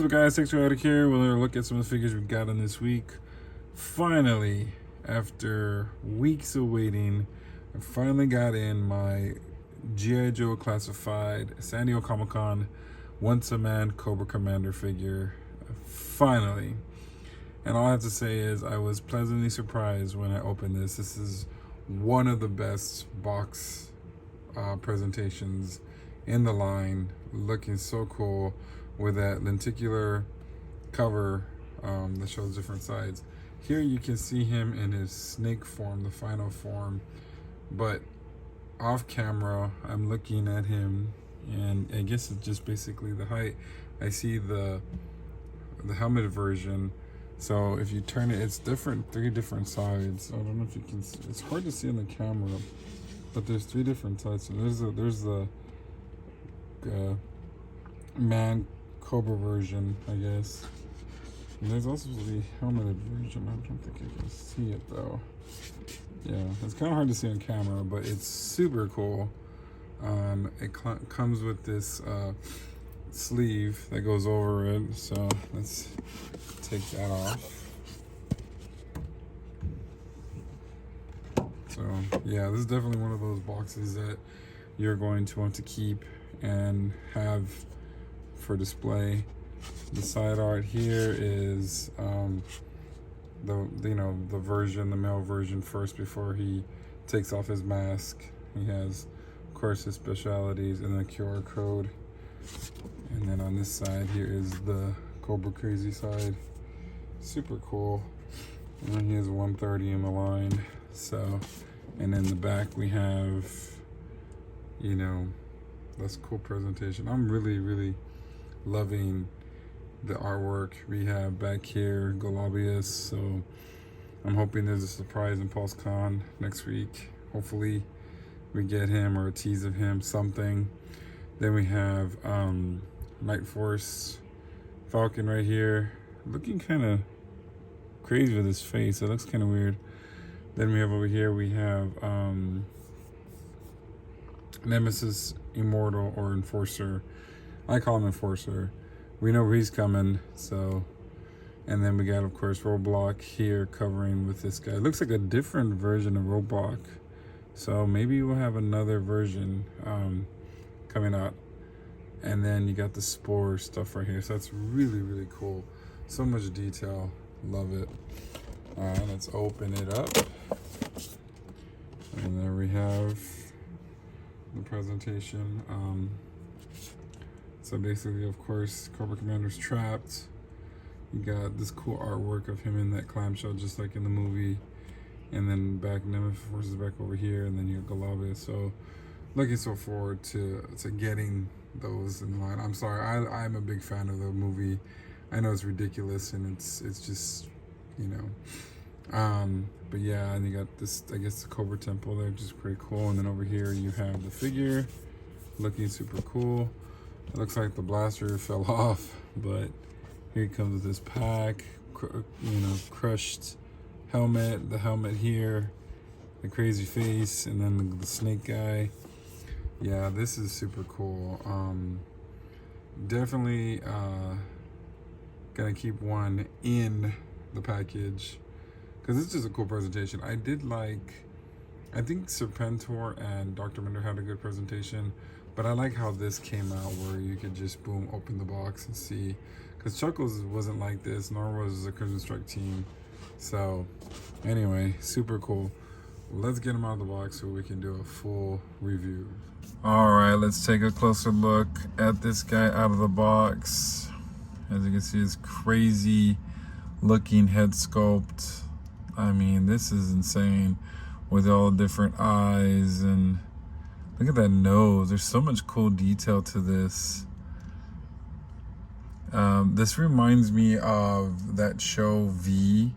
What's up, guys? Thanks for here. We'll look at some of the figures we got in this week. Finally, after weeks of waiting, I finally got in my GI Joe classified San Diego Comic-Con Once a Man Cobra Commander figure. Finally. And all I have to say is I was pleasantly surprised when I opened this. This is one of the best box presentations in the line. Looking so cool with that lenticular cover that shows different sides. Here you can see him in his snake form, the final form, but off camera I'm looking at him and I guess it's just basically the height. I see the helmet version, so if you turn it, it's different, 3 different sides. I don't know if you can see. It's hard to see on the camera, but there's 3 different sides. So there's the man Cobra version, I guess. And there's also the helmeted version. I don't think I can see it though. Yeah, it's kind of hard to see on camera, but it's super cool. It comes with this sleeve that goes over it. So let's take that off. So yeah, this is definitely one of those boxes that you're going to want to keep and have for display. The side art here is the version, the male version first before he takes off his mask. He has, of course, his specialities and the QR code. And then on this side here is the Cobra Crazy side. Super cool. And then he has 130 in the line. So, and in the back we have, that's a cool presentation. I'm really loving the artwork we have back here, Galabius. So I'm hoping there's a surprise in PulseCon next week. Hopefully we get him or a tease of him, something. Then we have Night Force Falcon right here, looking kind of crazy with his face. It looks kind of weird. Then we have over here, we have Nemesis Immortal or Enforcer. I call him Enforcer. We know where he's coming, so. And then we got, of course, Roadblock here covering with this guy. It looks like a different version of Roadblock. So maybe we'll have another version coming out. And then you got the Spore stuff right here. So that's really cool. So much detail. Love it. All right, let's open it up. And there we have the presentation. So basically, of course, Cobra Commander's trapped. You got this cool artwork of him in that clamshell, just like in the movie. And then back, Nemesis Force is back over here, and then you got Galabius. So looking so forward to getting those in line. I'm sorry, I'm a big fan of the movie. I know it's ridiculous, and it's just, but yeah, and you got this, I guess, the Cobra Temple there, which is pretty cool. And then over here you have the figure, looking super cool. It looks like the blaster fell off, but here he comes with this pack, crushed helmet, the helmet here, the crazy face, and then the snake guy. Yeah, this is super cool. Definitely gonna keep one in the package because this is a cool presentation. I think Serpentor and Dr. Mender had a good presentation, but I like how this came out where you could just boom, open the box and see, because Chuckles wasn't like this, nor was the Crimson Strike team. So anyway, super cool. Let's get him out of the box so we can do a full review. All right, let's take a closer look at this guy out of the box. As you can see, his crazy looking head sculpt. I mean, this is insane with all the different eyes, and look at that nose. There's so much cool detail to this. This reminds me of that show V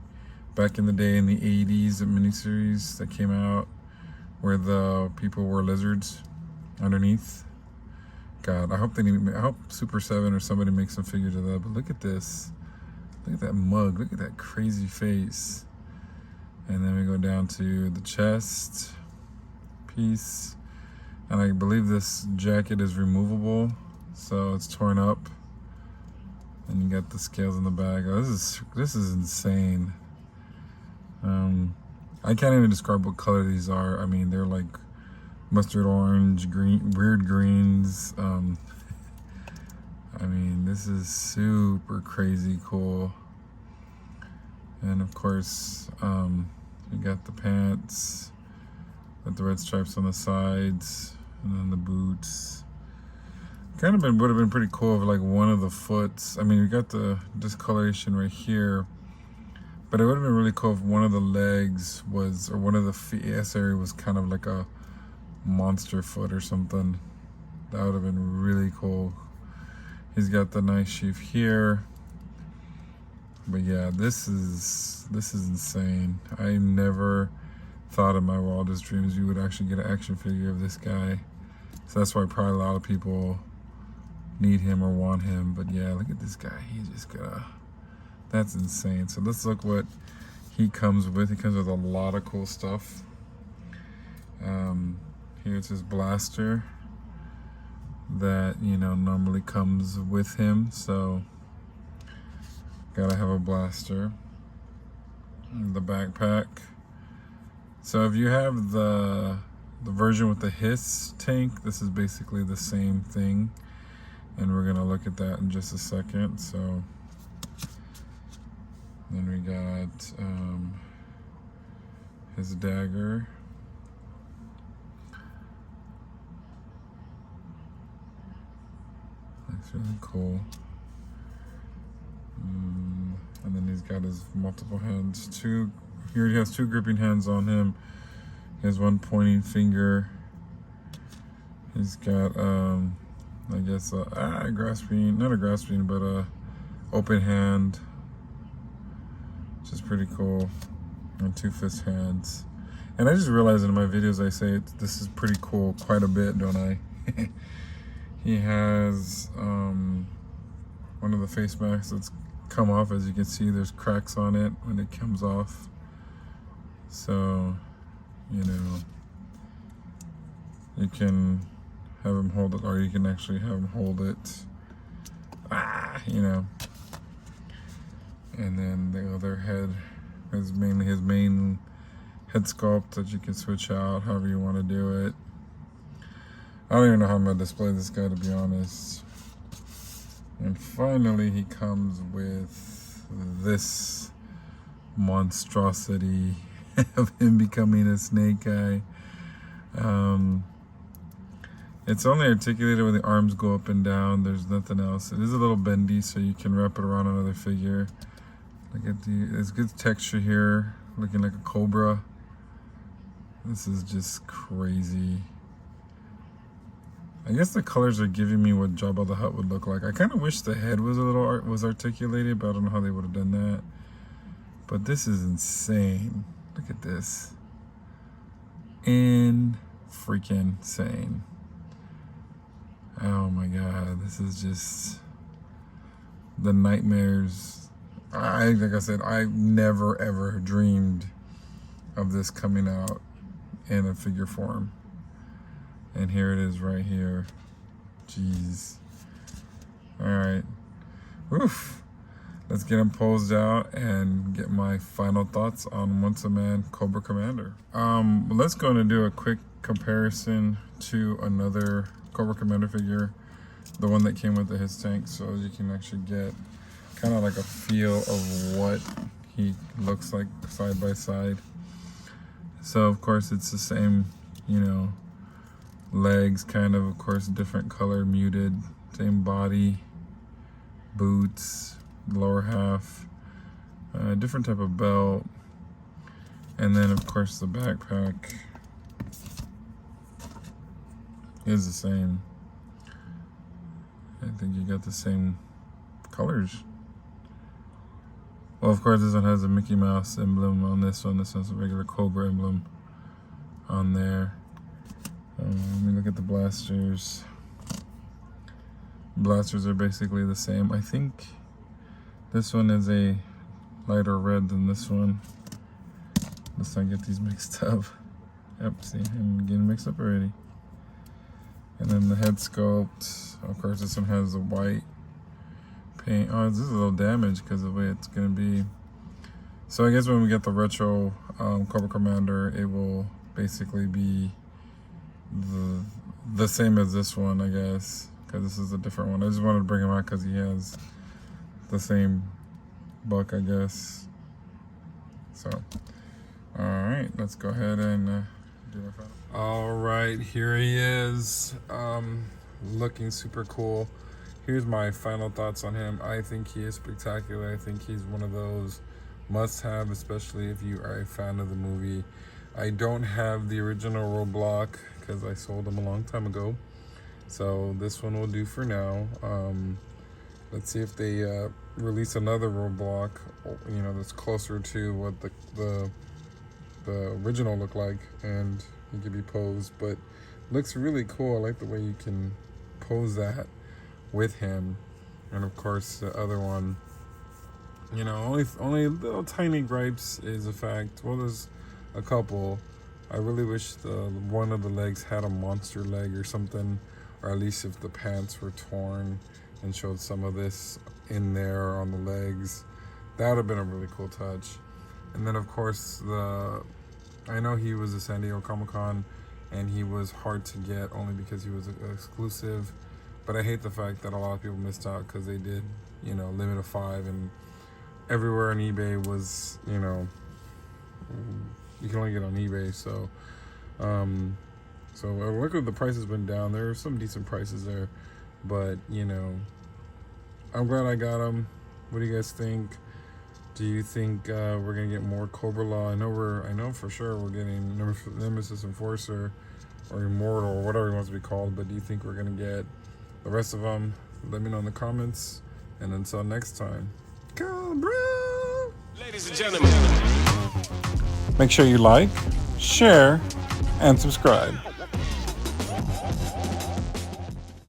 back in the day in the 80s, a miniseries that came out where the people were lizards underneath. God, I hope Super 7 or somebody makes some figures of that. But look at this. Look at that mug. Look at that crazy face. And then we go down to the chest piece. And I believe this jacket is removable, so it's torn up. And you got the scales in the back. Oh, this is insane. I can't even describe what color these are. I mean, they're like mustard orange, green, weird greens. I mean, this is super crazy cool. And of course, you got the pants with the red stripes on the sides, and then the boots. Kind of would have been pretty cool if like one of the foots. I mean, you got the discoloration right here, but it would have been really cool if one of the legs was, or one of the feet area was kind of like a monster foot or something. That would have been really cool. He's got the nice sheath here. But yeah, this is insane. I never thought in my wildest dreams you would actually get an action figure of this guy. So that's why probably a lot of people need him or want him. But yeah, look at this guy. He just that's insane. So let's look what he comes with. He comes with a lot of cool stuff. Here's his blaster that, you know, normally comes with him. So gotta have a blaster. The backpack. So if you have the version with the hiss tank, this is basically the same thing, and we're gonna look at that in just a second. So then we got his dagger. That's really cool. And then he's got his multiple hands. He already has 2 gripping hands on him. He has 1 pointing finger. He's got, I guess, a grasping, not a grasping, but a open hand, which is pretty cool. And 2 fist hands. And I just realized in my videos I say this is pretty cool quite a bit, don't I? He has one of the face masks that's come off. As you can see, there's cracks on it when it comes off. So, you know, you can have him hold it, or you can actually have him hold it. You know. And then the other head is mainly his main head sculpt that you can switch out however you want to do it. I don't even know how I'm gonna display this guy, to be honest. And finally, he comes with this monstrosity of him becoming a snake guy. It's only articulated when the arms go up and down. There's nothing else. It is a little bendy, so you can wrap it around another figure. Look at it's good texture here, looking like a Cobra. This is just crazy. I guess the colors are giving me what Jabba the Hutt would look like. I kind of wish the head was a little articulated, but I don't know how they would have done that. But this is insane. Look at this. Freaking insane. Oh my God, this is just the nightmares. Like I said, I never ever dreamed of this coming out in a figure form. And here it is right here. Jeez. All right. Oof. Let's get him posed out and get my final thoughts on Once a Man Cobra Commander. Let's go and do a quick comparison to another Cobra Commander figure, the one that came with the his tank, so you can actually get kind of like a feel of what he looks like side by side. So of course it's the same, you know, legs, kind of course, different color, muted, same body, boots, lower half, different type of belt, and then of course the backpack is the same. I think you got the same colors. Well, of course this one has a Mickey Mouse emblem on this one. This one's a regular Cobra emblem on there. Let me look at the blasters. Blasters are basically the same. I think this one is a lighter red than this one. Let's not get these mixed up. Yep, see, I'm getting mixed up already. And then the head sculpt. Of course, this one has the white paint. Oh, this is a little damaged because of the way it's gonna be. So I guess when we get the retro Cobra Commander, it will basically be the same as this one, I guess, because this is a different one. I just wanted to bring him out because he has the same buck, I guess. So, all right, let's go ahead and do my final. All right, here he is, looking super cool. Here's my final thoughts on him. I think he is spectacular. I think he's one of those must-have, especially if you are a fan of the movie. I don't have the original roadblock because I sold them a long time ago. So this one will do for now. Let's see if they release another roadblock, you know, that's closer to what the original looked like, and he can be posed. But looks really cool. I like the way you can pose that with him. And of course the other one, you know, only little tiny gripes is the fact, well, there's a couple. I really wish one of the legs had a monster leg or something, or at least if the pants were torn and showed some of this in there on the legs. That would have been a really cool touch. And then of course I know he was a San Diego Comic-Con and he was hard to get only because he was exclusive, but I hate the fact that a lot of people missed out because they did, you know, limit of 5, and everywhere on eBay was, you know, you can only get on eBay. So so look at the prices went down. There are some decent prices there, but you know, I'm glad I got them. What do you guys think? Do you think we're gonna get more Cobra Law? I know for sure we're getting Nemesis Enforcer or Immortal or whatever it wants to be called, but do you think we're gonna get the rest of them? Let me know in the comments, and until next time, Cobra! Ladies and gentlemen, Make sure you like, share, and subscribe.